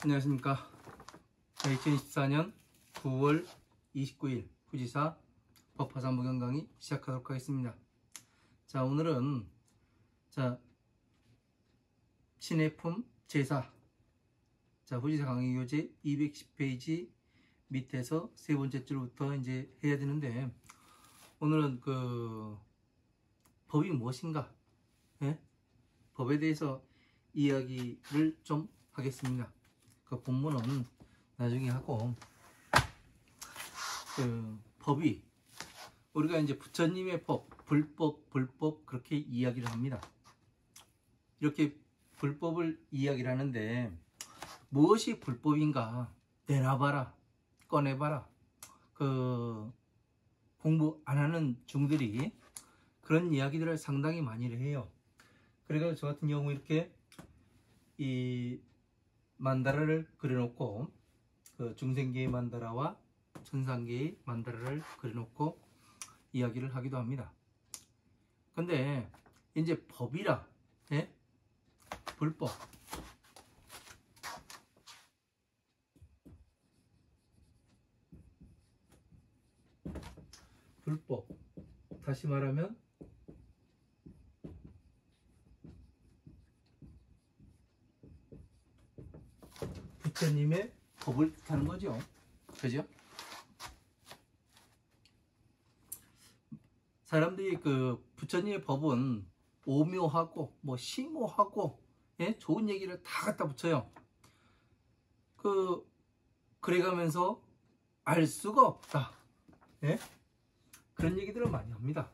안녕하십니까. 2024년 9월 29일 후지사 법화산부경 강의 시작하도록 하겠습니다. 자, 오늘은 신해품 제사, 후지사 강의 교재 210페이지 밑에서 세 번째 줄부터 이제 해야 되는데, 오늘은 법이 무엇인가, 법에 대해서 이야기를 좀 하겠습니다. 그 본문은 나중에 하고, 법이 우리가 이제 부처님의 법, 불법 그렇게 이야기를 합니다. 이렇게 불법을 이야기를 하는데, 무엇이 불법인가 내놔봐라, 꺼내봐라. 공부 안 하는 중들이 그런 이야기들을 상당히 많이 해요. 그래서 저 같은 경우 이렇게 이 만다라를 그려놓고, 중생계의 만다라와 천상계의 만다라를 그려놓고 이야기를 하기도 합니다. 근데 이제 법이라, 불법, 다시 말하면 부처님의 법을 뜻하는 거죠. 그죠? 사람들이 부처님의 법은 오묘하고 심오하고 좋은 얘기를 다 갖다 붙여요. 그래가면서 알 수가 없다, 그런 얘기들을 많이 합니다.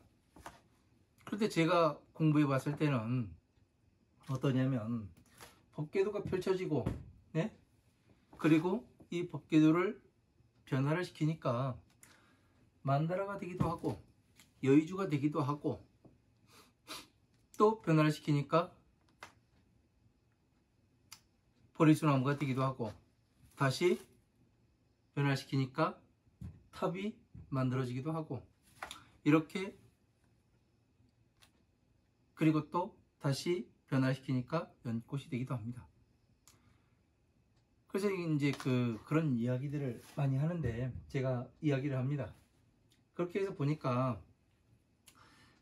그런데 제가 공부해 봤을 때는 어떠냐면, 법궤도가 펼쳐지고, 그리고 이 법궤도를 변화를 시키니까 만다라가 되기도 하고 여의주가 되기도 하고, 또 변화를 시키니까 보리수나무가 되기도 하고, 다시 변화를 시키니까 탑이 만들어지기도 하고, 이렇게, 그리고 또 다시 변화를 시키니까 연꽃이 되기도 합니다. 그래서 이제 그런 이야기들을 많이 하는데, 제가 이야기를 합니다. 그렇게 해서 보니까,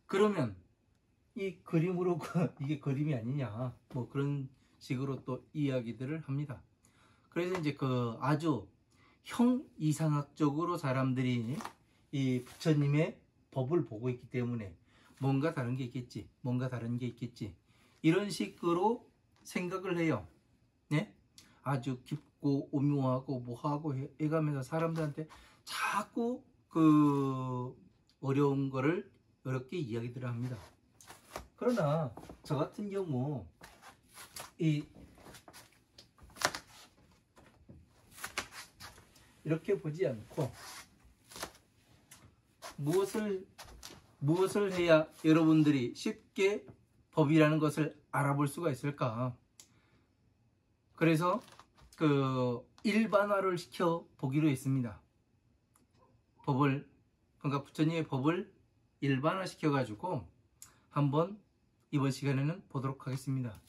그러면 이 그림으로 이게 그림이 아니냐, 그런 식으로 또 이야기들을 합니다. 그래서 이제 아주 형이상학적으로 사람들이 이 부처님의 법을 보고 있기 때문에 뭔가 다른 게 있겠지, 이런 식으로 생각을 해요. 아주 깊고 오묘하고 뭐하고 해가면서 사람들한테 자꾸 어려운 거를 어렵게 이야기들을 합니다. 그러나 저 같은 경우 이렇게 보지 않고, 무엇을 해야 여러분들이 쉽게 법이라는 것을 알아볼 수가 있을까? 그래서 일반화를 시켜 보기로 했습니다. 그러니까 부처님의 법을 일반화 시켜 가지고 한번 이번 시간에는 보도록 하겠습니다.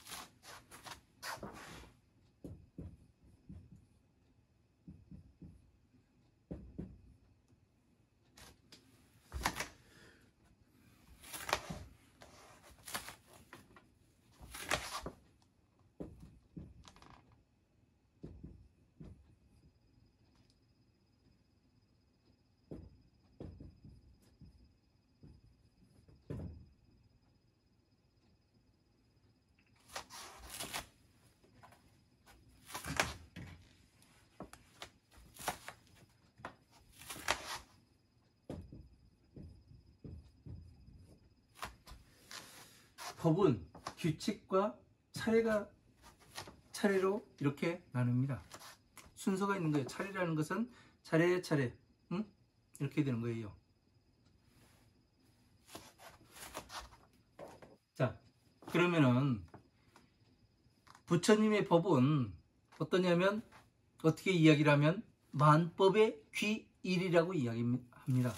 법은 규칙과 차례로 이렇게 나눕니다. 순서가 있는 거예요. 차례라는 것은 차례, 이렇게 되는 거예요. 자, 그러면은 부처님의 법은 어떠냐면, 어떻게 이야기를 하면 만법의 귀일이라고 이야기합니다.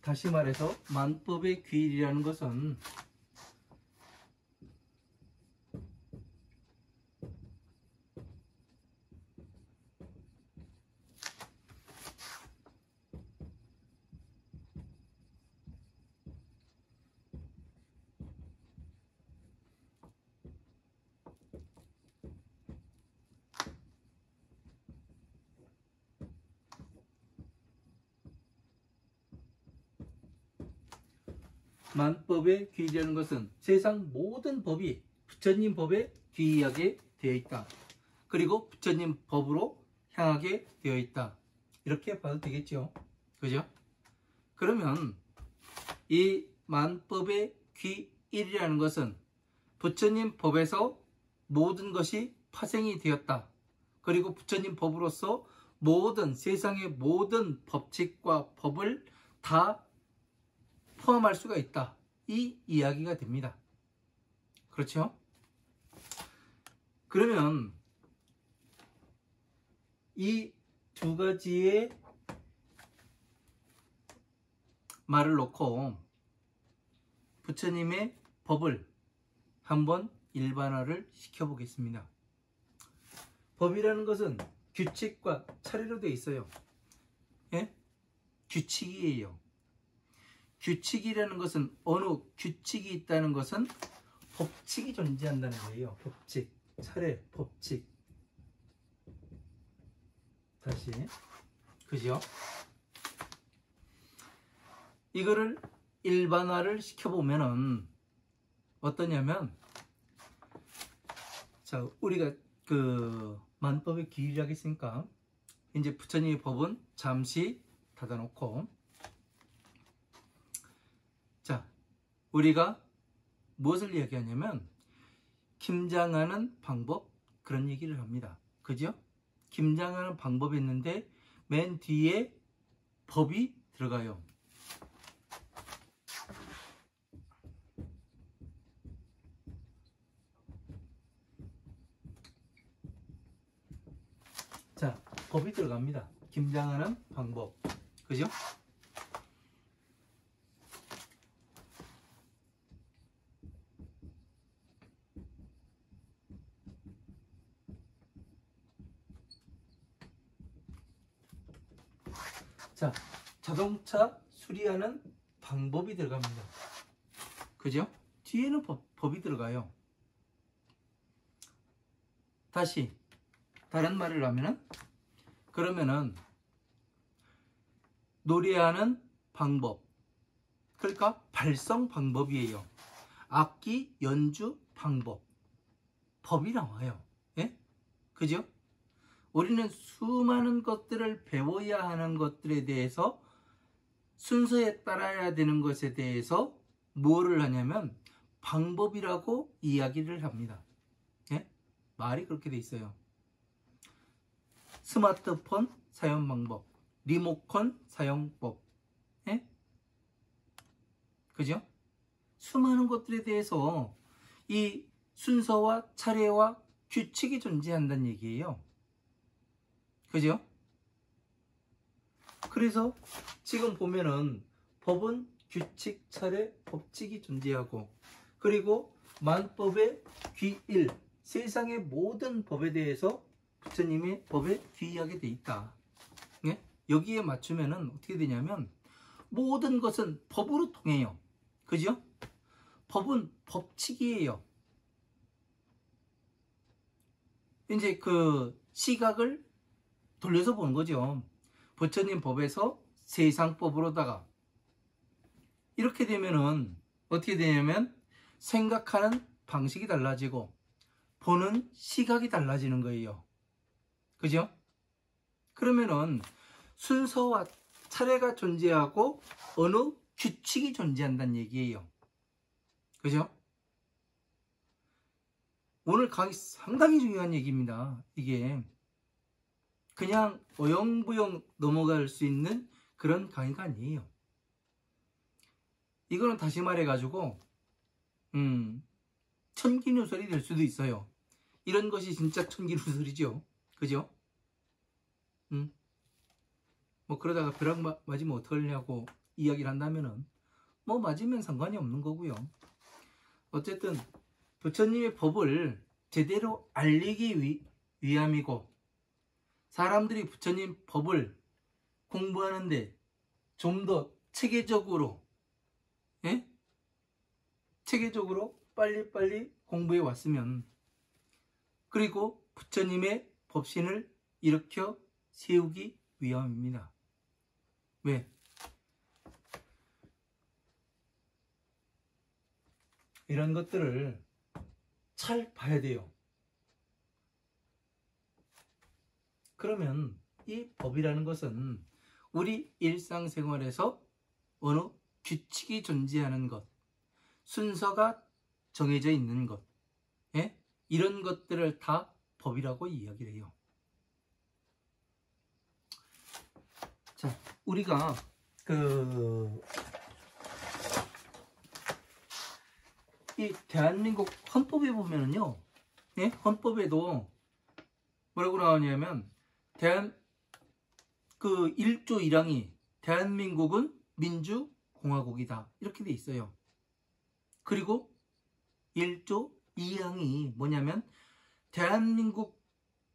다시 말해서 만법의 규율이라는 것은 만법의 규율이라는 것은 세상 모든 법이 부처님 법에 귀의하게 되어 있다. 그리고 부처님 법으로 향하게 되어 있다. 이렇게 봐도 되겠죠. 그죠? 그러면 이 만법의 귀일이라는 것은 부처님 법에서 모든 것이 파생이 되었다. 그리고 부처님 법으로서 모든 세상의 모든 법칙과 법을 다 포함할 수가 있다. 이 이야기가 됩니다. 그렇죠? 그러면 이 두 가지의 말을 놓고 부처님의 법을 한번 일반화를 시켜보겠습니다. 법이라는 것은 규칙과 차례로 되어 있어요. 예? 규칙이에요. 규칙이라는 것은 어느 규칙이 있다는 것은 법칙이 존재한다는 거예요. 법칙, 차례, 법칙. 다시, 그죠? 이거를 일반화를 시켜보면은 어떠냐면, 자, 우리가 그 만법의 규율이라고 했으니까 이제 부처님의 법은 잠시 닫아놓고, 자, 우리가 무엇을 이야기하냐면 김장하는 방법, 그런 얘기를 합니다. 그죠? 김장하는 방법이 있는데 맨 뒤에 법이 들어가요. 자, 법이 들어갑니다. 김장하는 방법. 그죠? 자, 자동차 수리하는 방법이 들어갑니다. 그죠? 뒤에는 법이 들어가요. 다시 다른 말을 하면은, 그러면은 노래하는 방법, 그러니까 발성 방법이에요. 악기 연주 방법, 법이 나와요. 예? 그죠? 우리는 수많은 것들을 배워야 하는 것들에 대해서 순서에 따라야 되는 것에 대해서 뭐를 하냐면 방법이라고 이야기를 합니다. 예? 말이 그렇게 돼 있어요. 스마트폰 사용 방법, 리모컨 사용법, 예? 그죠? 수많은 것들에 대해서 이 순서와 차례와 규칙이 존재한다는 얘기예요. 그죠? 그래서 지금 보면은 법은 규칙, 차례, 법칙이 존재하고, 그리고 만법의 귀일, 세상의 모든 법에 대해서 부처님의 법에 귀의하게 돼 있다. 예? 여기에 맞추면은 어떻게 되냐면 모든 것은 법으로 통해요. 그죠? 법은 법칙이에요. 이제 그 시각을 돌려서 보는 거죠. 부처님 법에서 세상법으로다가 이렇게 되면은 어떻게 되냐면 생각하는 방식이 달라지고 보는 시각이 달라지는 거예요. 그죠? 그러면은 순서와 차례가 존재하고 어느 규칙이 존재한다는 얘기예요. 그죠? 오늘 강의 상당히 중요한 얘기입니다. 이게 그냥 어영부영 넘어갈 수 있는 그런 강의가 아니에요. 이거는 다시 말해가지고 천기누설이 될 수도 있어요. 이런 것이 진짜 천기누설이죠. 그죠? 뭐 그러다가 벼락 맞으면 어떡하려고 이야기를 한다면은 뭐 맞으면 상관이 없는 거고요. 어쨌든 부처님의 법을 제대로 알리기 위함이고, 사람들이 부처님 법을 공부하는데 좀 더 체계적으로, 예? 체계적으로 빨리빨리 공부해 왔으면, 그리고 부처님의 법신을 일으켜 세우기 위함입니다. 왜? 이런 것들을 잘 봐야 돼요. 그러면 이 법이라는 것은 우리 일상생활에서 어느 규칙이 존재하는 것, 순서가 정해져 있는 것, 예? 이런 것들을 다 법이라고 이야기를 해요. 자, 우리가 이 대한민국 헌법에 보면은요, 예? 헌법에도 뭐라고 나오냐면 1조 1항이 대한민국은 민주공화국이다, 이렇게 돼 있어요. 그리고 1조 2항이 뭐냐면 대한민국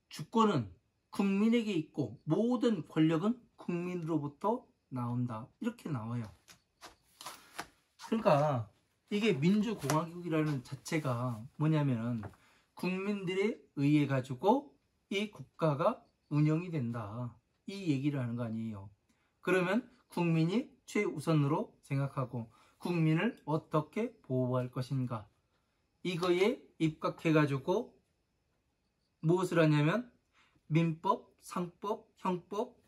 주권은 국민에게 있고 모든 권력은 국민으로부터 나온다, 이렇게 나와요. 그러니까 이게 민주공화국이라는 자체가 뭐냐면은 국민들에 의해 가지고 이 국가가 운영이 된다, 이 얘기를 하는 거 아니에요. 그러면 국민이 최우선으로 생각하고 국민을 어떻게 보호할 것인가, 이거에 입각해 가지고 무엇을 하냐면 민법, 상법, 형법,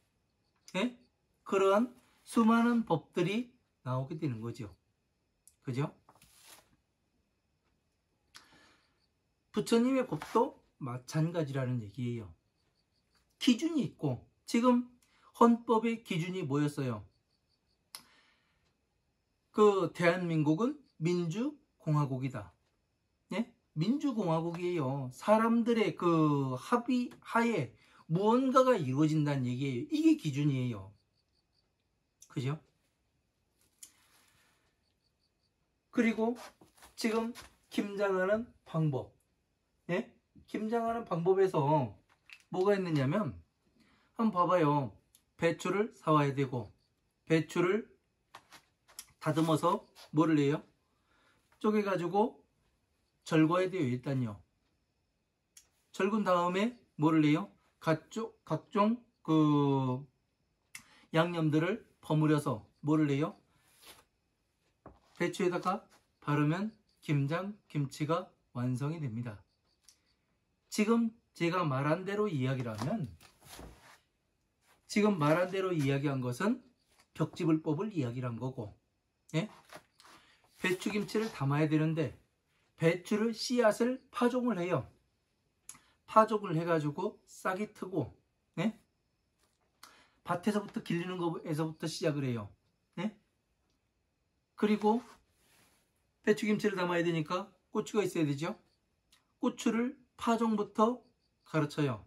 예? 그러한 수많은 법들이 나오게 되는 거죠. 그죠? 부처님의 법도 마찬가지라는 얘기예요. 기준이 있고, 지금 헌법의 기준이 뭐였어요? 대한민국은 민주공화국이다. 예? 민주공화국이에요. 사람들의 합의 하에 무언가가 이루어진다는 얘기예요. 이게 기준이에요. 그죠? 그리고 지금 김장하는 방법, 예? 김장하는 방법에서 뭐가 있느냐면, 한번 봐봐요. 배추를 사와야 되고, 배추를 다듬어서 뭐를 해요? 쪼개가지고 절궈야 돼요. 일단요. 절군 다음에 뭐를 해요? 각종 양념들을 버무려서 뭐를 해요? 배추에다가 바르면 김장, 김치가 완성이 됩니다. 지금 제가 말한 대로 이야기를 하면, 지금 말한 대로 이야기한 것은 벽지불법을 이야기를 한 거고, 예? 배추김치를 담아야 되는데 배추를 씨앗을 파종을 해요. 파종을 해가지고 싹이 트고, 예? 밭에서부터 길르는 거에서부터 시작을 해요. 예? 그리고 배추김치를 담아야 되니까 고추가 있어야 되죠. 고추를 파종부터 가르쳐요.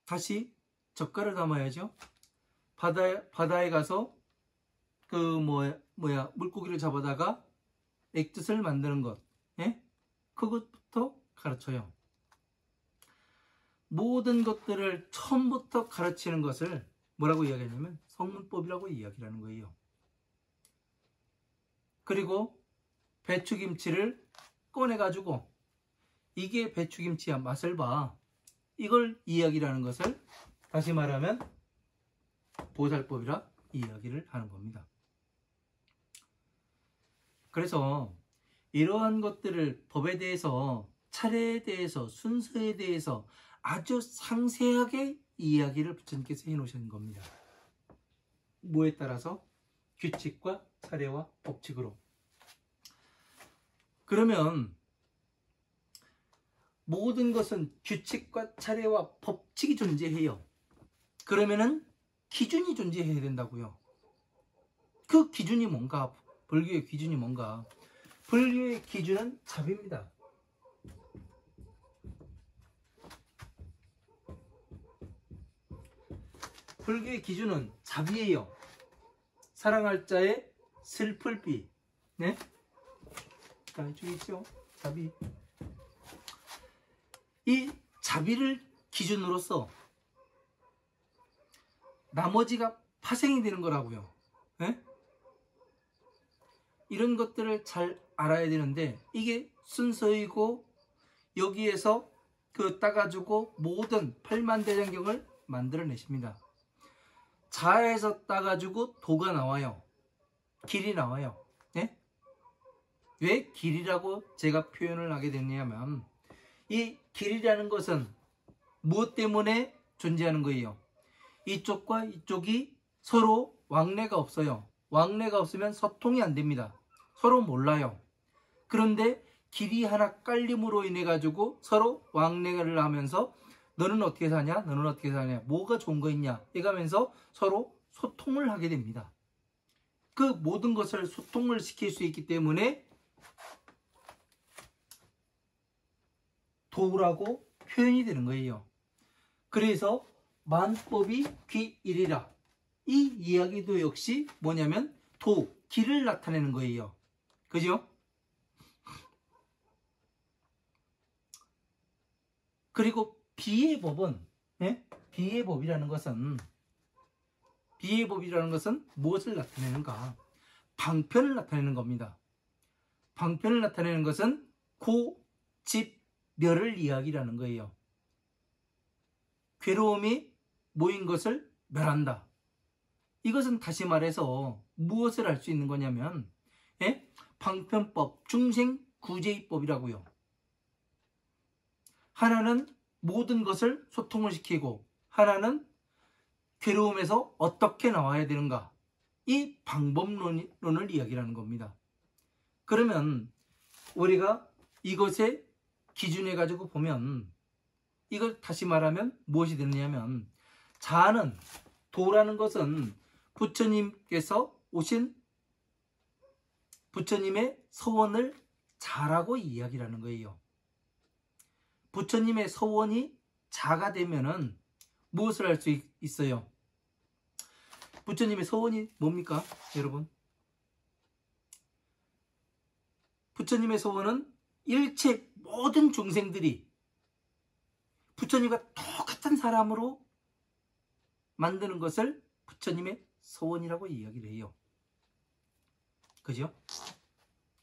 다시 젓갈을 담아야죠. 바다에 가서 물고기를 잡아다가 액젓을 만드는 것, 예? 그것부터 가르쳐요. 모든 것들을 처음부터 가르치는 것을 뭐라고 이야기하냐면 성문법이라고 이야기하는 거예요. 그리고 배추김치를 꺼내가지고 이게 배추김치야, 맛을 봐, 이걸 이야기를 하는 것을 다시 말하면 보살법이라 이야기를 하는 겁니다. 그래서 이러한 것들을 법에 대해서, 차례에 대해서, 순서에 대해서 아주 상세하게 이야기를 부처님께서 해놓으신 겁니다. 뭐에 따라서? 규칙과 차례와 법칙으로. 그러면 모든 것은 규칙과 차례와 법칙이 존재해요. 그러면은 기준이 존재해야 된다고요. 그 기준이 뭔가? 불교의 기준이 뭔가? 불교의 기준은 잡입니다. 불교의 기준은 자비예요. 사랑할 자의 슬플 비. 네? 자, 이쪽에 있죠? 자비. 이 자비를 기준으로서 나머지가 파생이 되는 거라고요. 네? 이런 것들을 잘 알아야 되는데 이게 순서이고 여기에서 그 따가지고 모든 팔만대장경을 만들어내십니다. 자에서 따가지고 도가 나와요. 길이 나와요. 네? 왜 길이라고 제가 표현을 하게 됐냐면 이 길이라는 것은 무엇 때문에 존재하는 거예요? 이쪽과 이쪽이 서로 왕래가 없어요. 왕래가 없으면 소통이 안 됩니다. 서로 몰라요. 그런데 길이 하나 깔림으로 인해 가지고 서로 왕래를 하면서 너는 어떻게 사냐? 너는 어떻게 사냐? 뭐가 좋은 거 있냐? 이러면서 서로 소통을 하게 됩니다. 그 모든 것을 소통을 시킬 수 있기 때문에 도라고 표현이 되는 거예요. 그래서 만법이 귀일이라. 이 이야기도 역시 뭐냐면 도, 길을 나타내는 거예요. 그죠? 그리고 비의 법은, 예? 비의 법이라는 것은 무엇을 나타내는가? 방편을 나타내는 겁니다. 방편을 나타내는 것은 고, 집, 멸을 이야기라는 거예요. 괴로움이 모인 것을 멸한다. 이것은 다시 말해서 무엇을 알 수 있는 거냐면, 예? 방편법, 중생구제이법이라고요. 하나는 모든 것을 소통을 시키고 하나는 괴로움에서 어떻게 나와야 되는가, 이 방법론을 이야기하는 겁니다. 그러면 우리가 이것에 기준해 가지고 보면 이걸 다시 말하면 무엇이 되느냐면, 자아는, 도라는 것은 부처님께서 오신 부처님의 서원을 자라고 이야기하는 거예요. 부처님의 서원이 자가 되면은 무엇을 할 수 있어요? 부처님의 서원이 뭡니까, 여러분? 부처님의 서원은 일체 모든 중생들이 부처님과 똑같은 사람으로 만드는 것을 부처님의 서원이라고 이야기를 해요. 그죠?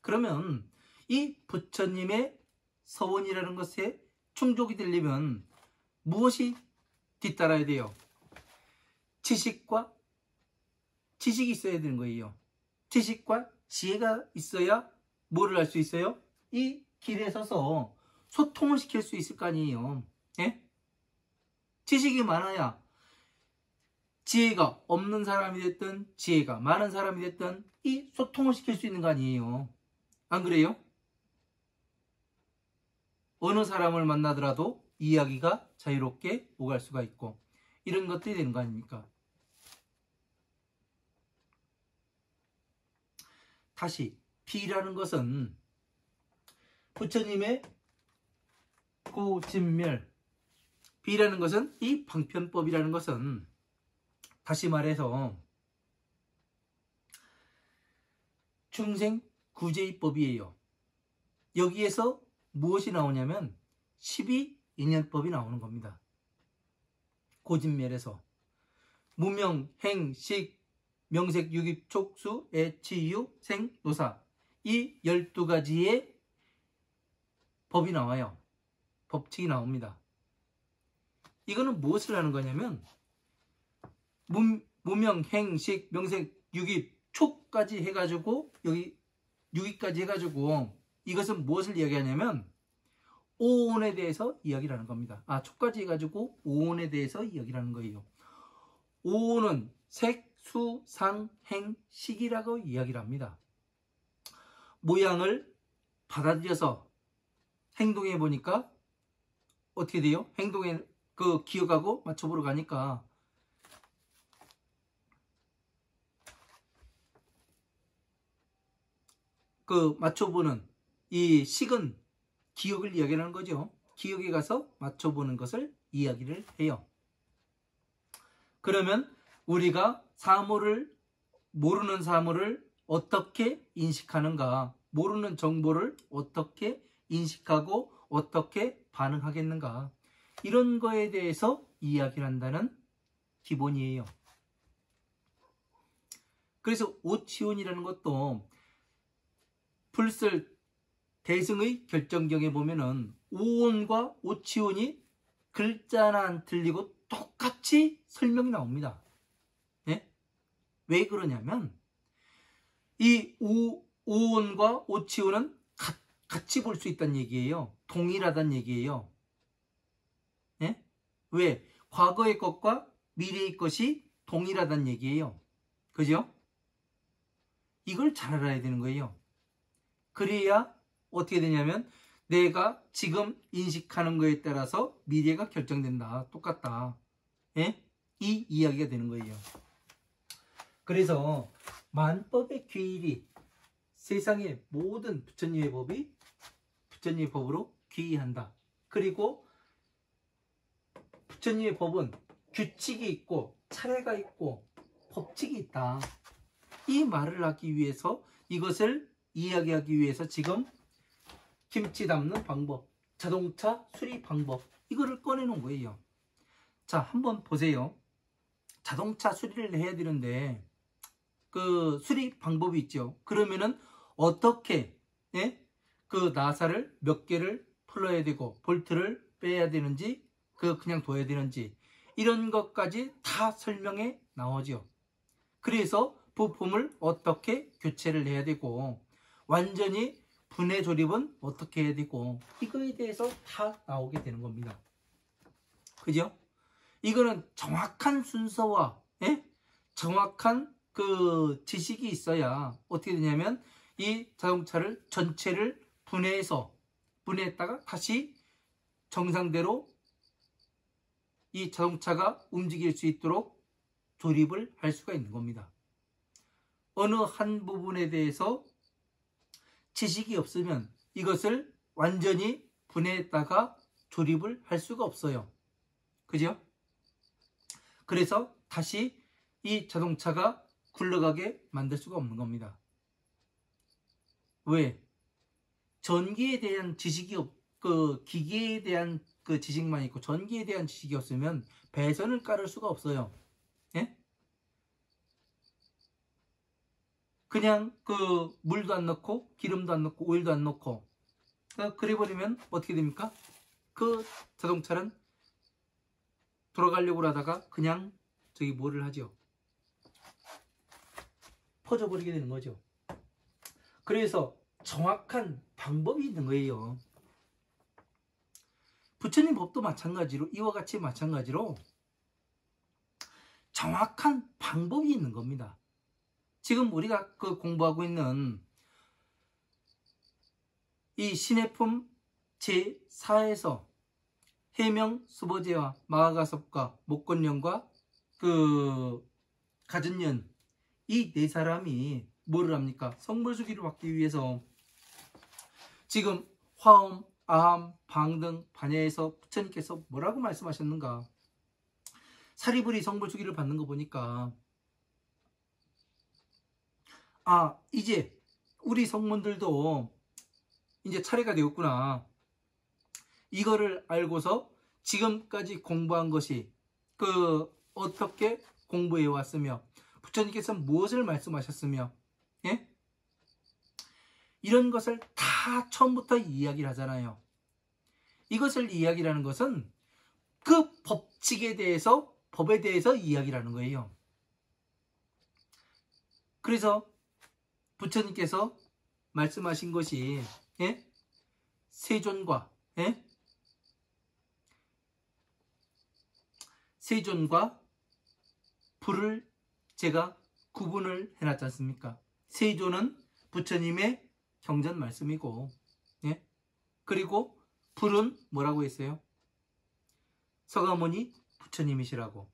그러면 이 부처님의 서원이라는 것에 충족이 되려면 무엇이 뒤따라야 돼요? 지식이 있어야 되는 거예요. 지식과 지혜가 있어야 뭐를 할 수 있어요? 이 길에 서서 소통을 시킬 수 있을 거 아니에요. 예? 지식이 많아야 지혜가 없는 사람이 됐든 지혜가 많은 사람이 됐든 이 소통을 시킬 수 있는 거 아니에요. 안 그래요? 어느 사람을 만나더라도 이야기가 자유롭게 오갈 수가 있고 이런 것들이 되는 거 아닙니까? 다시 비라는 것은 부처님의 고진멸, 비라는 것은 이 방편법이라는 것은 다시 말해서 중생구제이법이에요. 여기에서 무엇이 나오냐면 12인연법이 나오는 겁니다. 고진멸에서 무명, 행, 식, 명색, 유깁, 촉수, 애, 치유, 생, 노사, 이 12가지의 법이 나와요. 법칙이 나옵니다. 이거는 무엇을 하는 거냐면 무명, 행, 식, 명색, 유깁, 촉까지 해가지고 여기 유기까지 해가지고 이것은 무엇을 이야기하냐면 오온에 대해서 이야기를 하는 겁니다. 촉까지 해가지고 오온에 대해서 이야기를 하는 거예요. 오온은 색, 수, 상, 행, 식이라고 이야기를 합니다. 모양을 받아들여서 행동해 보니까 어떻게 돼요? 행동에 기억하고 맞춰보러 가니까 맞춰보는 이 식은 기억을 이야기하는 거죠. 기억에 가서 맞춰보는 것을 이야기를 해요. 그러면 우리가 사물을, 모르는 사물을 어떻게 인식하는가, 모르는 정보를 어떻게 인식하고 어떻게 반응하겠는가, 이런 거에 대해서 이야기를 한다는 기본이에요. 그래서 오치훈이라는 것도 불설 대승의 결정경에 보면은 오온과 오치훈이 글자 하나 안 틀리고 똑같이 설명이 나옵니다. 네? 왜 그러냐면 이 오온과 오치훈은 같이 볼 수 있다는 얘기예요. 동일하다는 얘기예요. 네? 왜? 과거의 것과 미래의 것이 동일하다는 얘기예요. 그죠? 이걸 잘 알아야 되는 거예요. 그래야 어떻게 되냐면 내가 지금 인식하는 거에 따라서 미래가 결정된다. 똑같다. 예? 이 이야기가 되는 거예요. 그래서 만법의 귀일이 세상의 모든 부처님의 법이 부처님의 법으로 귀의한다. 그리고 부처님의 법은 규칙이 있고 차례가 있고 법칙이 있다. 이 말을 하기 위해서, 이것을 이야기하기 위해서 지금 김치 담는 방법, 자동차 수리 방법, 이거를 꺼내놓은 거예요. 자, 한번 보세요. 자동차 수리를 해야 되는데 그 수리 방법이 있죠. 그러면은 어떻게, 예? 그 나사를 몇 개를 풀어야 되고 볼트를 빼야 되는지, 그냥 둬야 되는지, 이런 것까지 다 설명에 나오죠. 그래서 부품을 어떻게 교체를 해야 되고 완전히 분해 조립은 어떻게 해야 되고, 이거에 대해서 다 나오게 되는 겁니다. 그죠? 이거는 정확한 순서와, 예? 정확한 그 지식이 있어야 어떻게 되냐면 이 자동차를 전체를 분해했다가 다시 정상대로 이 자동차가 움직일 수 있도록 조립을 할 수가 있는 겁니다. 어느 한 부분에 대해서 지식이 없으면 이것을 완전히 분해했다가 조립을 할 수가 없어요. 그죠? 그래서 다시 이 자동차가 굴러가게 만들 수가 없는 겁니다. 왜? 전기에 대한 지식이 기계에 대한 그 지식만 있고 전기에 대한 지식이 없으면 배선을 깔을 수가 없어요. 예? 그냥 그 물도 안 넣고 기름도 안 넣고 오일도 안 넣고 그래 버리면 어떻게 됩니까? 그 자동차는 돌아가려고 하다가 그냥 뭐를 하죠? 퍼져버리게 되는 거죠. 그래서 정확한 방법이 있는 거예요. 부처님 법도 마찬가지로, 이와 같이 마찬가지로 정확한 방법이 있는 겁니다. 지금 우리가 공부하고 있는 이 신해품 제4에서 해명 수보제와 마하가섭과 목건령과 가전년, 이 네 사람이 뭐를 합니까? 성불수기를 받기 위해서 지금 화엄, 아함, 방등, 반야에서 부처님께서 뭐라고 말씀하셨는가? 사리불이 성불수기를 받는 거 보니까 이제 우리 성문들도 이제 차례가 되었구나. 이거를 알고서 지금까지 공부한 것이 어떻게 공부해 왔으며 부처님께서 무엇을 말씀하셨으며, 예? 이런 것을 다 처음부터 이야기를 하잖아요. 이것을 이야기를 하는 것은 그 법칙에 대해서, 법에 대해서 이야기를 하는 거예요. 그래서 부처님께서 말씀하신 것이, 예? 세존과, 예? 세존과 불을 제가 구분을 해놨지 않습니까? 세존은 부처님의 경전 말씀이고, 예? 그리고 불은 뭐라고 했어요? 서가모니 부처님이시라고.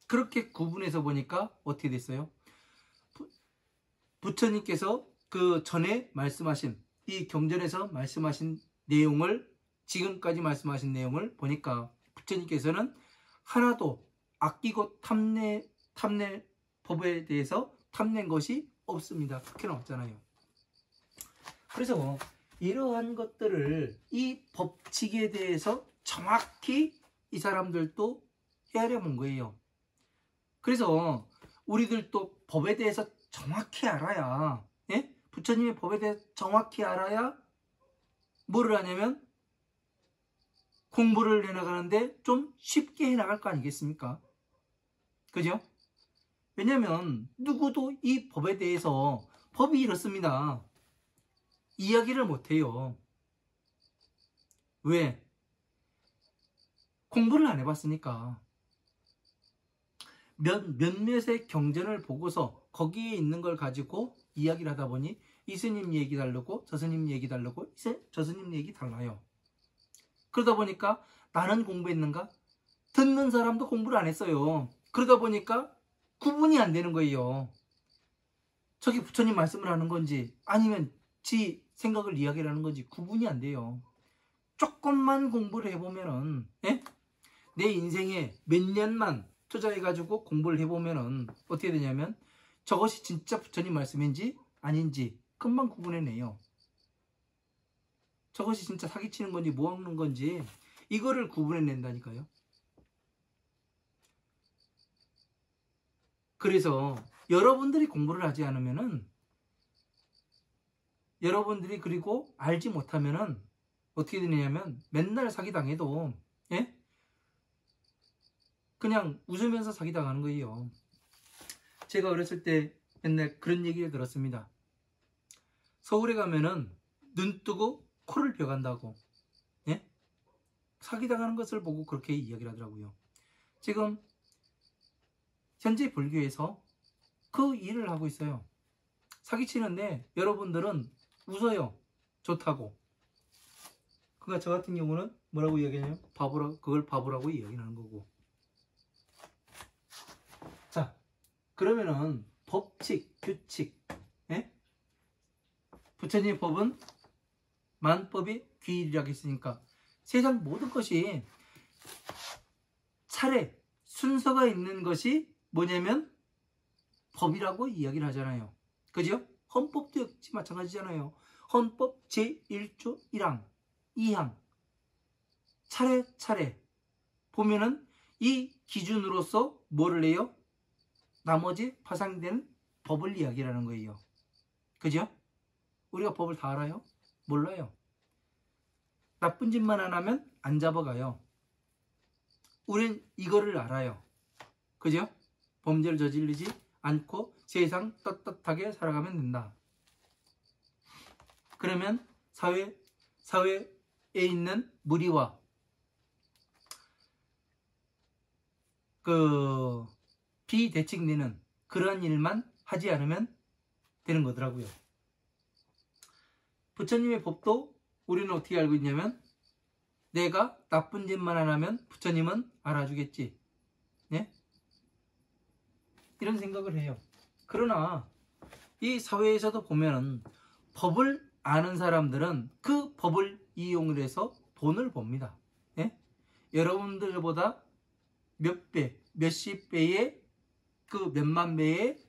그렇게 구분해서 보니까 어떻게 됐어요? 부처님께서 그 전에 말씀하신, 이 경전에서 말씀하신 내용을, 지금까지 말씀하신 내용을 보니까 부처님께서는 하나도 아끼고 탐낼 법에 대해서 탐낸 것이 없습니다. 그렇게 나왔잖아요. 그래서 이러한 것들을 이 법칙에 대해서 정확히 이 사람들도 헤아려 본 거예요. 그래서 우리들도 법에 대해서 정확히 알아야, 예? 부처님의 법에 대해서 정확히 알아야 뭐를 하냐면 공부를 해나가는데 좀 쉽게 해나갈 거 아니겠습니까? 그죠? 왜냐면 누구도 이 법에 대해서 법이 이렇습니다. 이야기를 못해요. 왜? 공부를 안 해봤으니까. 몇몇의 경전을 보고서 거기에 있는 걸 가지고 이야기를 하다 보니 이 스님 얘기 다르고 저 스님 얘기 다르고 저 스님 얘기 달라요. 그러다 보니까 나는 공부했는가? 듣는 사람도 공부를 안 했어요. 그러다 보니까 구분이 안 되는 거예요. 저기 부처님 말씀을 하는 건지 아니면 지 생각을 이야기를 하는 건지 구분이 안 돼요. 조금만 공부를 해보면은, 예? 내 인생에 몇 년만 투자해가지고 공부를 해보면은 어떻게 되냐면 저것이 진짜 부처님 말씀인지 아닌지 금방 구분해내요. 저것이 진짜 사기치는 건지 뭐 하는 건지 이거를 구분해낸다니까요. 그래서 여러분들이 공부를 하지 않으면은, 여러분들이 그리고 알지 못하면은 어떻게 되냐면 맨날 사기당해도, 예? 그냥 웃으면서 사기당하는 거예요. 제가 어렸을 때 맨날 그런 얘기를 들었습니다. 서울에 가면은 눈 뜨고 코를 벼간다고, 예? 사기당하는 것을 보고 그렇게 이야기를 하더라고요. 지금 현재 불교에서 그 일을 하고 있어요. 사기치는데 여러분들은 웃어요. 좋다고. 그러니까 저 같은 경우는 뭐라고 이야기하냐면 그걸 바보라고 이야기하는 거고. 자, 그러면은 법칙, 규칙, 예? 부처님의 법은 만법이 귀일이라고 했으니까 세상 모든 것이 차례, 순서가 있는 것이 뭐냐면 법이라고 이야기를 하잖아요. 그죠? 헌법도 역시 마찬가지잖아요. 헌법 제1조 1항, 2항 차례차례 보면은 이 기준으로서 뭐를 해요? 나머지 파생된 법을 이야기하는 거예요. 그죠? 우리가 법을 다 알아요? 몰라요. 나쁜 짓만 안 하면 안 잡아가요. 우린 이거를 알아요. 그죠? 범죄를 저지르지 않고 세상 떳떳하게 살아가면 된다. 그러면 사회에 있는 무리와 그 비대칭되는 그런 일만 하지 않으면 되는 거더라고요. 부처님의 법도 우리는 어떻게 알고 있냐면 내가 나쁜 짓만 안 하면 부처님은 알아주겠지. 네? 이런 생각을 해요. 그러나 이 사회에서도 보면 법을 아는 사람들은 그 법을 이용을 해서 돈을 법니다. 예? 여러분들보다 몇 배, 몇십 배의 그 몇만 배의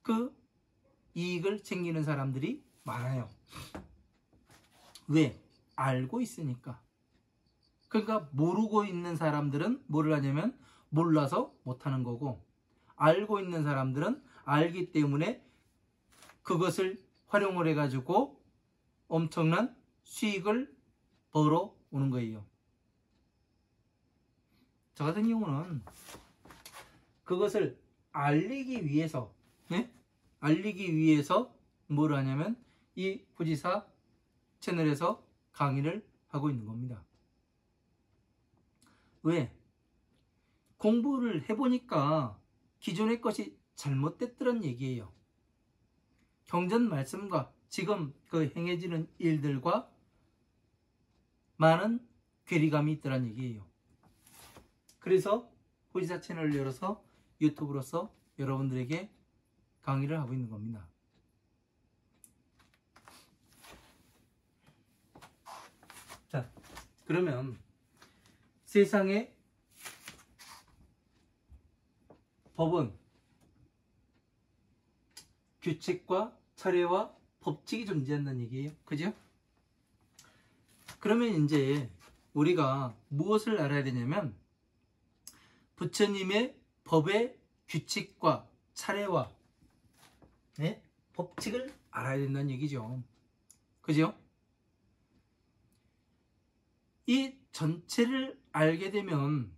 그 이익을 챙기는 사람들이 많아요. 왜? 알고 있으니까. 그러니까 모르고 있는 사람들은 뭐를 하냐면 몰라서 못하는 거고, 알고 있는 사람들은 알기 때문에 그것을 활용을 해가지고 엄청난 수익을 벌어 오는 거예요. 저 같은 경우는 그것을 알리기 위해서, 예? 알리기 위해서 뭘 하냐면 이 후지사 채널에서 강의를 하고 있는 겁니다. 왜? 공부를 해보니까 기존의 것이 잘못됐더란 얘기예요. 경전 말씀과 지금 그 행해지는 일들과 많은 괴리감이 있더란 얘기예요. 그래서 후지사 채널을 열어서 유튜브로서 여러분들에게 강의를 하고 있는 겁니다. 자, 그러면 세상에 법은 규칙과 차례와 법칙이 존재한다는 얘기예요. 그죠? 그러면 이제 우리가 무엇을 알아야 되냐면 부처님의 법의 규칙과 차례와 법칙을 알아야 된다는 얘기죠. 그죠? 이 전체를 알게 되면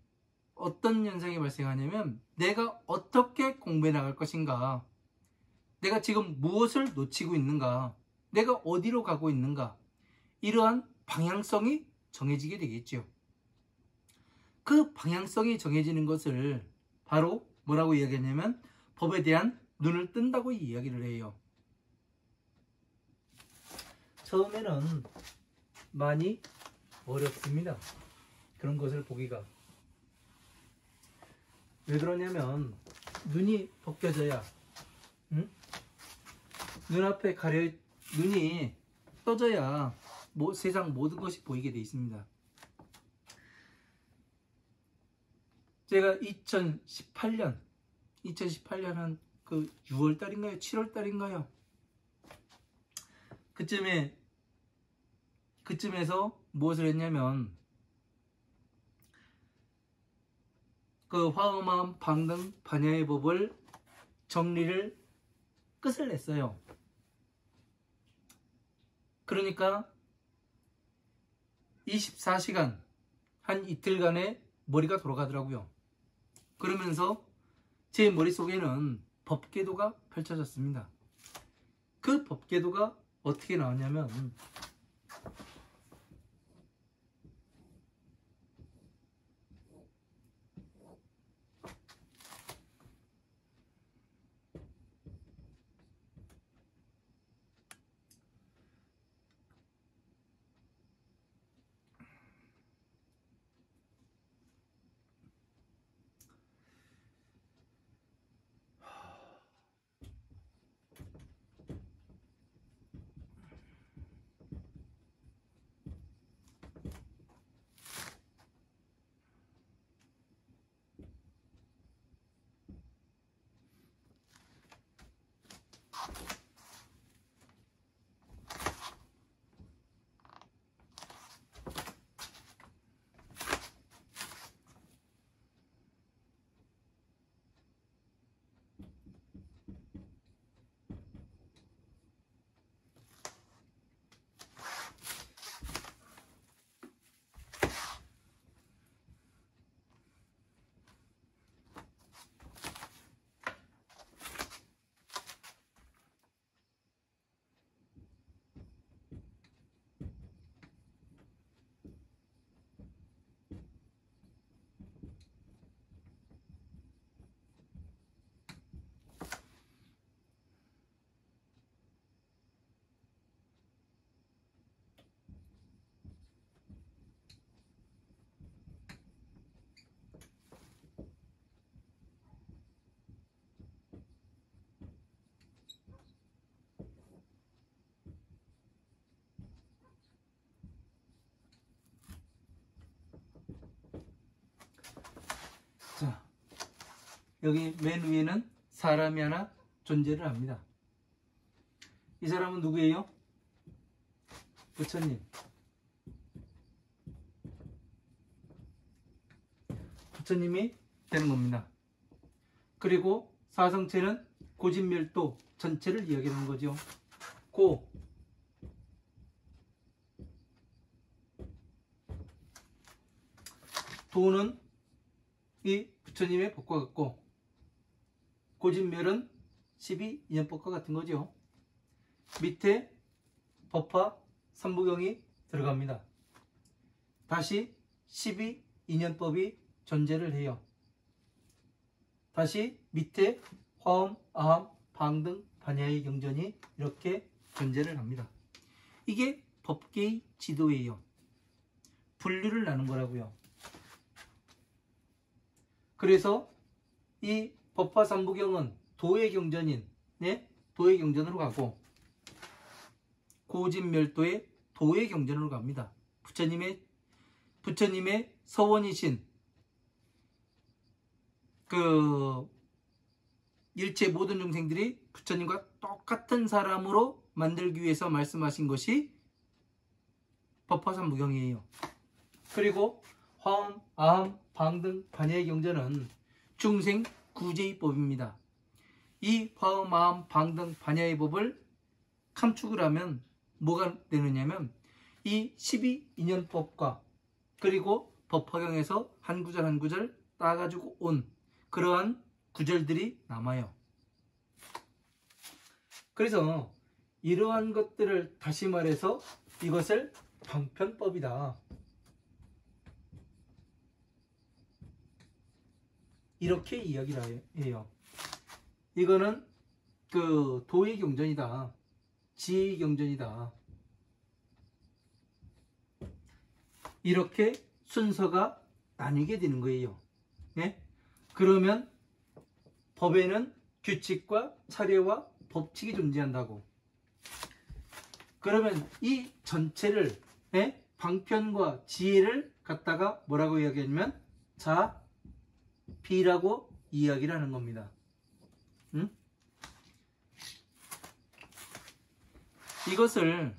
어떤 현상이 발생하냐면 내가 어떻게 공부해 나갈 것인가, 내가 지금 무엇을 놓치고 있는가, 내가 어디로 가고 있는가, 이러한 방향성이 정해지게 되겠죠. 그 방향성이 정해지는 것을 바로 뭐라고 이야기하냐면 법에 대한 눈을 뜬다고 이야기를 해요. 처음에는 많이 어렵습니다. 그런 것을 보기가. 왜 그러냐면 눈이 벗겨져야 눈앞에 눈이 떠져야 세상 모든 것이 보이게 되어 있습니다. 제가 2018년 한 그 6월달인가요? 7월달인가요? 그쯤에서 무엇을 했냐면 그 화엄함 방등 반야의 법을 정리를 끝을 냈어요. 그러니까 24시간 한 이틀간의 머리가 돌아가더라고요. 그러면서 제 머릿속에는 법궤도가 펼쳐졌습니다. 그 법궤도가 어떻게 나왔냐면 자, 여기 맨 위에는 사람이 하나 존재를 합니다. 이 사람은 누구예요? 부처님. 부처님이 되는 겁니다. 그리고 사성체는 고진멸도 전체를 이야기하는 거죠. 도는 이 부처님의 법과 같고 고진멸은 12인연법과 같은 거죠. 밑에 법화 삼부경이 들어갑니다. 다시 12인연법이 존재를 해요. 다시 밑에 화엄, 아함, 방등, 반야의 경전이 이렇게 존재를 합니다. 이게 법계의 지도예요. 분류를 나눈 거라고요. 그래서 이 법화삼부경은 도의 경전인 도의 경전으로 가고 고진멸도의 도의 경전으로 갑니다. 부처님의 서원이신 그 일체 모든 중생들이 부처님과 똑같은 사람으로 만들기 위해서 말씀하신 것이 법화삼무경이에요. 그리고 화엄, 아함, 방등, 반야의 경전은 중생 구제의법입니다. 이 화엄, 아함, 방등, 반야의 법을 감축을 하면 뭐가 되느냐면 이 12인연법과 그리고 법화경에서 한 구절 한 구절 따가지고 온 그러한 구절들이 남아요. 그래서 이러한 것들을 다시 말해서 이것을 방편법이다, 이렇게 이야기를 해요. 이거는 그 도의 경전이다, 지혜의 경전이다, 이렇게 순서가 나뉘게 되는 거예요. 네? 그러면 법에는 규칙과 차례와 법칙이 존재한다고. 그러면 이 전체를 방편과 지혜를 갖다가 뭐라고 이야기하냐면 자비라고 이야기를 하는 겁니다. 응? 이것을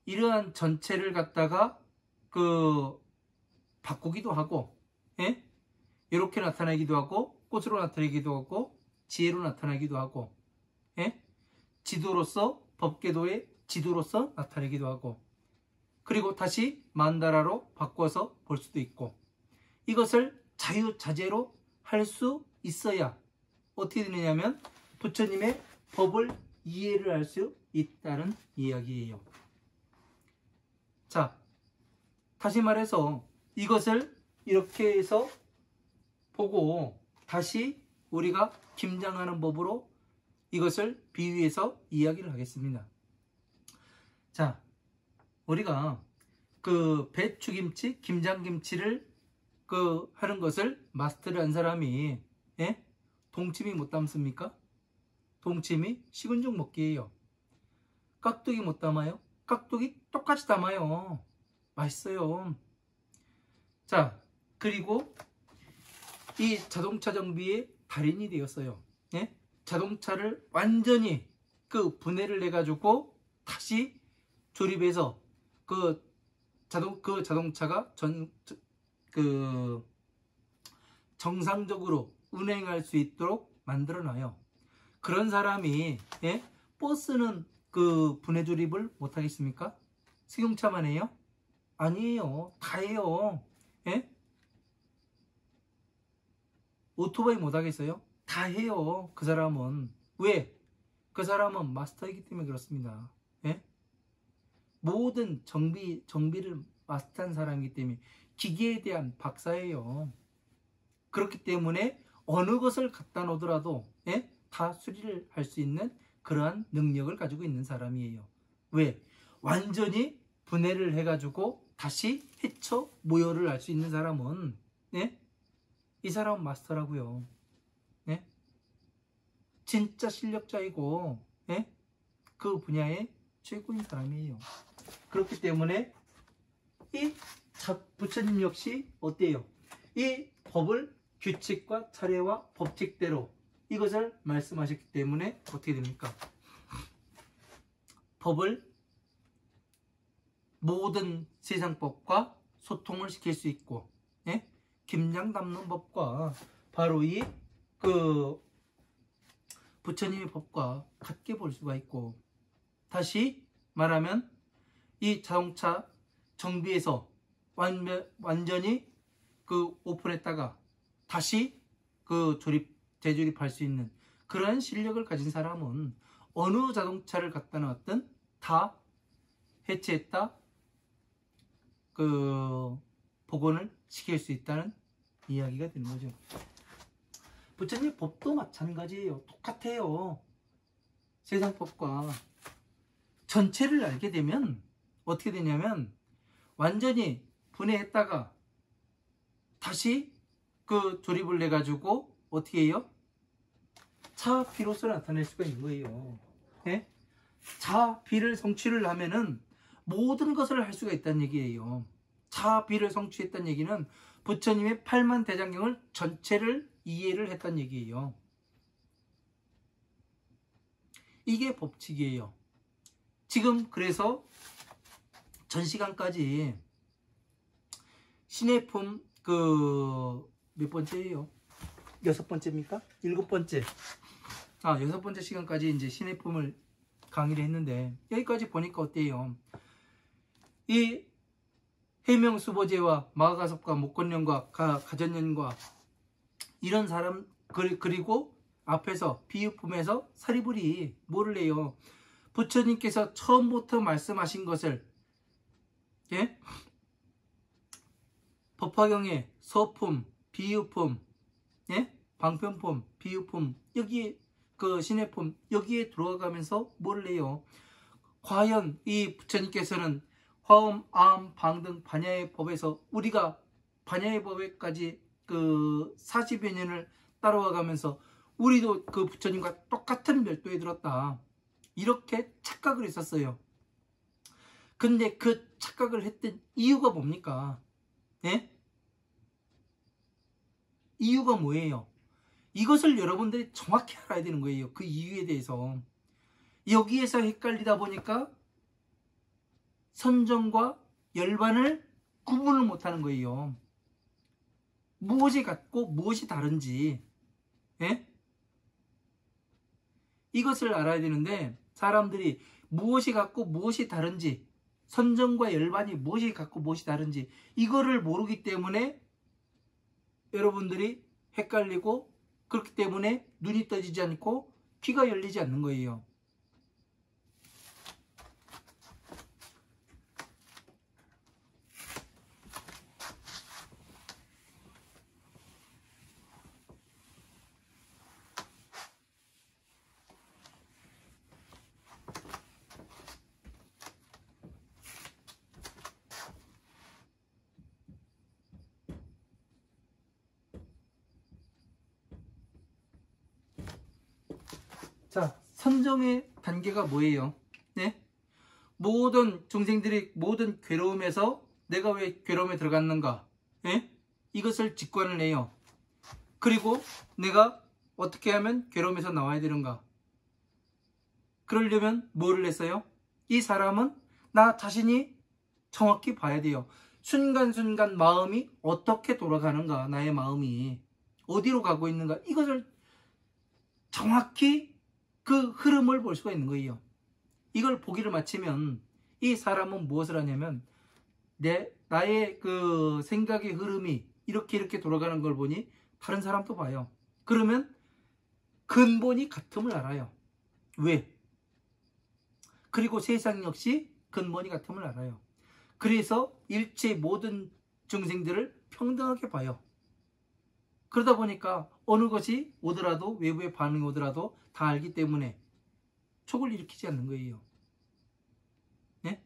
이러한 전체를 갖다가 바꾸기도 하고, 이렇게 나타나기도 하고, 꽃으로 나타나기도 하고, 지혜로 나타나기도 하고, 지도로서 법궤도의 지도로서 나타내기도 하고, 그리고 다시 만다라로 바꿔서 볼 수도 있고, 이것을 자유자재로 할 수 있어야 어떻게 되느냐면 부처님의 법을 이해를 할 수 있다는 이야기예요. 자, 다시 말해서 이것을 이렇게 해서 보고 다시 우리가 김장하는 법으로 이것을 비유해서 이야기를 하겠습니다. 자, 우리가 배추김치, 김장김치를 하는 것을 마스터를 한 사람이 동치미 못 담습니까? 동치미 식은죽 먹기예요. 깍두기 못 담아요? 깍두기 똑같이 담아요. 맛있어요. 자, 그리고 이 자동차 정비의 달인이 되었어요. 자동차를 완전히 분해를 해가지고 다시 조립해서 자동차가 정상적으로 운행할 수 있도록 만들어놔요. 그런 사람이 버스는 분해 조립을 못 하겠습니까? 승용차만 해요? 아니에요. 다 해요. 오토바이 못 하겠어요? 다 해요. 그 사람은. 왜? 그 사람은 마스터이기 때문에 그렇습니다. 모든 정비를 마스터한 사람이기 때문에 기계에 대한 박사예요. 그렇기 때문에 어느 것을 갖다 놓더라도 다 수리를 할 수 있는 그러한 능력을 가지고 있는 사람이에요. 왜? 완전히 분해를 해가지고 다시 해쳐 모여를 할 수 있는 사람은 이 사람은 마스터라고요. 진짜 실력자이고 그 분야의 최고인 사람이에요. 그렇기 때문에 이 부처님 역시 어때요? 이 법을 규칙과 차례와 법칙대로 이것을 말씀하셨기 때문에 어떻게 됩니까? 법을 모든 세상법과 소통을 시킬 수 있고, 김장 담는 법과 바로 이 부처님의 법과 같게 볼 수가 있고, 다시 말하면 이 자동차 정비에서 완전히 오픈했다가 다시 재조립할 수 있는 그런 실력을 가진 사람은 어느 자동차를 갖다 놨든 다 해체했다 복원을 시킬 수 있다는 이야기가 되는 거죠. 부처님 법도 마찬가지예요. 똑같아요. 세상법과 전체를 알게 되면 어떻게 되냐면 완전히 분해했다가 다시 조립을 해가지고 어떻게 해요? 자비로서 나타낼 수가 있는 거예요. 자비를 성취를 하면은 모든 것을 할 수가 있다는 얘기예요. 자비를 성취했다는 얘기는 부처님의 8만 대장경을 전체를 이해를 했다는 얘기예요. 이게 법칙이에요. 지금 그래서 전 시간까지 신의 품 몇 번째예요? 6번째입니까? 7번째. 아, 6번째 시간까지 이제 신의 품을 강의를 했는데, 여기까지 보니까 어때요? 이 해명수보제와 마가가섭과 목건년과 가전년과 이런 사람, 그리고 앞에서 비유품에서 사리불이 뭐를 해요? 부처님께서 처음부터 말씀하신 것을, 예? 법화경에 서품, 비유품, 예? 방편품, 비유품, 여기에 신의 품, 여기에 들어가면서 뭐를 해요? 과연 이 부처님께서는 화엄, 아엄, 방 등 반야의 법에서 우리가 반야의 법에까지 40여 년을 따라와 가면서 우리도 그 부처님과 똑같은 멸도에 들었다, 이렇게 착각을 했었어요. 근데 그 착각을 했던 이유가 뭡니까? 예? 이유가 뭐예요? 이것을 여러분들이 정확히 알아야 되는 거예요. 그 이유에 대해서. 여기에서 헷갈리다 보니까 선정과 열반을 구분을 못하는 거예요. 무엇이 같고 무엇이 다른지, 예? 이것을 알아야 되는데, 사람들이 무엇이 같고 무엇이 다른지, 선정과 열반이 무엇이 같고 무엇이 다른지 이거를 모르기 때문에 여러분들이 헷갈리고, 그렇기 때문에 눈이 떠지지 않고 귀가 열리지 않는 거예요. 자, 선정의 단계가 뭐예요? 네? 모든 중생들이 모든 괴로움에서 내가 왜 괴로움에 들어갔는가? 예? 이것을 직관을 해요. 그리고 내가 어떻게 하면 괴로움에서 나와야 되는가? 그러려면 뭐를 했어요? 이 사람은 나 자신이 정확히 봐야 돼요. 순간순간 마음이 어떻게 돌아가는가, 나의 마음이 어디로 가고 있는가, 이것을 정확히 그 흐름을 볼 수가 있는 거예요. 이걸 보기를 마치면 이 사람은 무엇을 하냐면, 나의 그 생각의 흐름이 이렇게 돌아가는 걸 보니 다른 사람도 봐요. 그러면 근본이 같음을 알아요. 왜? 그리고 세상 역시 근본이 같음을 알아요. 그래서 일체 모든 중생들을 평등하게 봐요. 그러다 보니까 어느 것이 오더라도, 외부의 반응이 오더라도 다 알기 때문에 촉을 일으키지 않는 거예요. 네?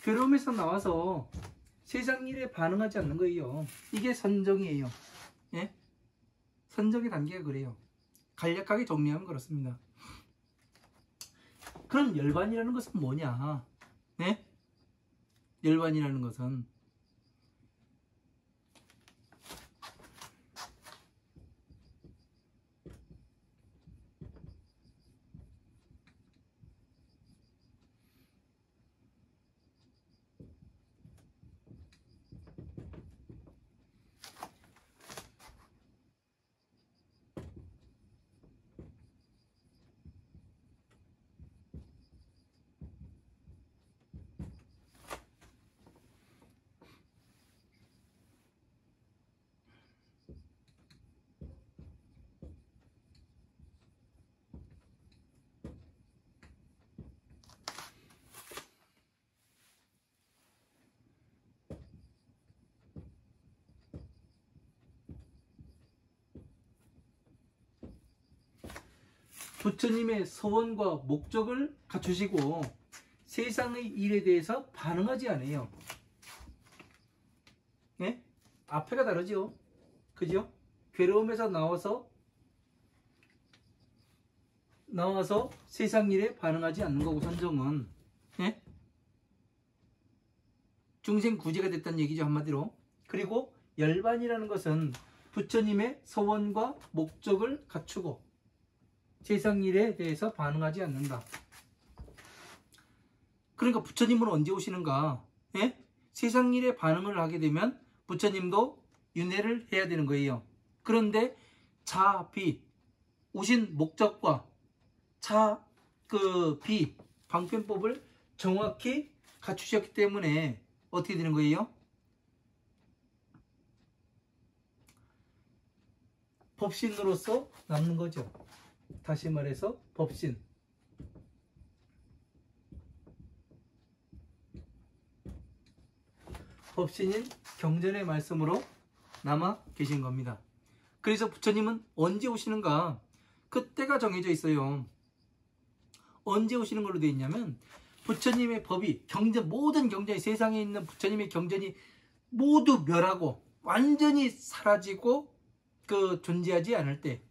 괴로움에서 나와서 세상 일에 반응하지 않는 거예요. 이게 선정이에요. 예? 선정의 단계가 그래요. 간략하게 정리하면 그렇습니다. 그럼 열반이라는 것은 뭐냐? 네? 열반이라는 것은 부처님의 서원과 목적을 갖추시고 세상의 일에 대해서 반응하지 않아요. 예? 앞에가 다르죠. 그죠? 괴로움에서 나와서 세상 일에 반응하지 않는 거고, 선정은. 예? 중생 구제가 됐다는 얘기죠, 한마디로. 그리고 열반이라는 것은 부처님의 서원과 목적을 갖추고 세상 일에 대해서 반응하지 않는다. 그러니까 부처님은 언제 오시는가? 예? 세상 일에 반응을 하게 되면 부처님도 윤회를 해야 되는 거예요. 그런데 자비, 오신 목적과 비, 방편법을 정확히 갖추셨기 때문에 어떻게 되는 거예요? 법신으로서 남는 거죠. 다시 말해서 법신. 법신인 경전의 말씀으로 남아 계신 겁니다. 그래서 부처님은 언제 오시는가? 그때가 정해져 있어요. 언제 오시는 걸로 되어 있냐면 부처님의 법이 모든 경전이, 세상에 있는 부처님의 경전이 모두 멸하고 완전히 사라지고 존재하지 않을 때,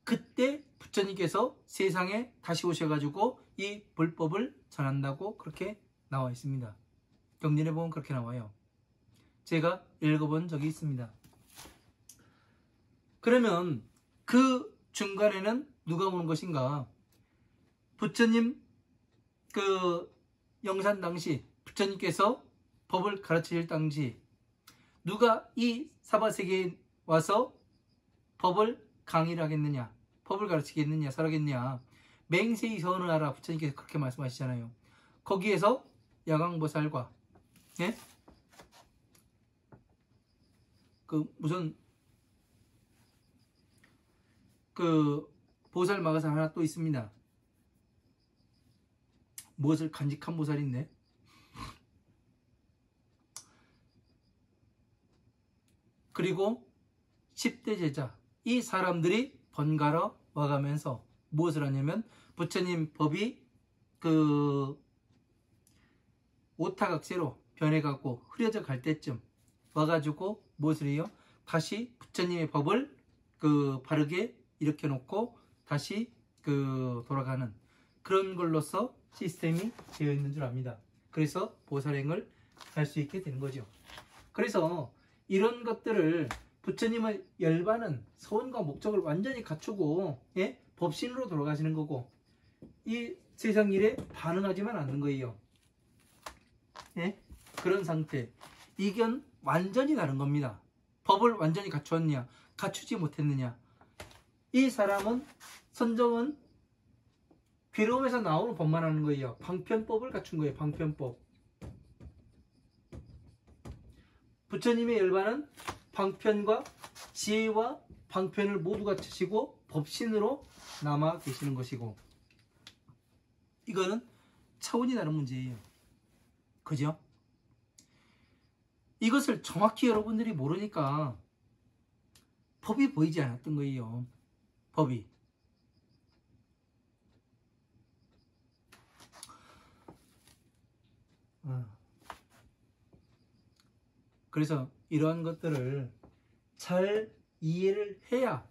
그때 부처님께서 세상에 다시 오셔가지고 이 불법을 전한다고 그렇게 나와 있습니다. 경전에 보면 그렇게 나와요. 제가 읽어본 적이 있습니다. 그러면 그 중간에는 누가 오는 것인가? 부처님 영산 당시, 부처님께서 법을 가르치실 당시 누가 이 사바세계에 와서 법을 강의를 하겠느냐, 법을 가르치겠느냐, 설하겠느냐? 맹세히 선언하라, 부처님께서 그렇게 말씀하시잖아요. 거기에서 야광보살과, 예? 무슨 보살 마가살 하나 또 있습니다. 무엇을 간직한 보살인데, 그리고 10대 제자, 이 사람들이 번갈아 와가면서 무엇을 하냐면 부처님 법이 오타각세로 변해갖고 흐려져 갈 때쯤 와가지고 무엇을 해요? 다시 부처님의 법을 바르게 일으켜 놓고 다시 돌아가는 그런 걸로서 시스템이 되어 있는 줄 압니다. 그래서 보살행을 할 수 있게 되는 거죠. 그래서 이런 것들을 부처님의 열반은 서원과 목적을 완전히 갖추고, 예? 법신으로 돌아가시는 거고, 이 세상 일에 반응하지만 않는 거예요. 예? 그런 상태. 이건 완전히 다른 겁니다. 법을 완전히 갖추었냐, 갖추지 못했느냐. 이 사람은, 선정은 괴로움에서 나오는 법만 하는 거예요. 방편법을 갖춘 거예요. 방편법. 부처님의 열반은 방편과 지혜와 방편을 모두 갖추시고 법신으로 남아 계시는 것이고, 이거는 차원이 다른 문제예요. 그죠? 이것을 정확히 여러분들이 모르니까 법이 보이지 않았던 거예요. 법이. 그래서 이러한 것들을 잘 이해를 해야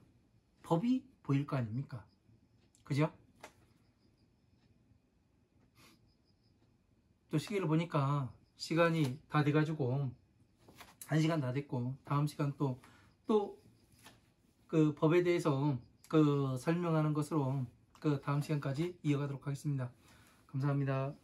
법이 보일 거 아닙니까? 그죠? 또 시계를 보니까 시간이 다 돼가지고 1시간 다 됐고, 다음 시간 또 그 법에 대해서 설명하는 것으로 다음 시간까지 이어가도록 하겠습니다. 감사합니다.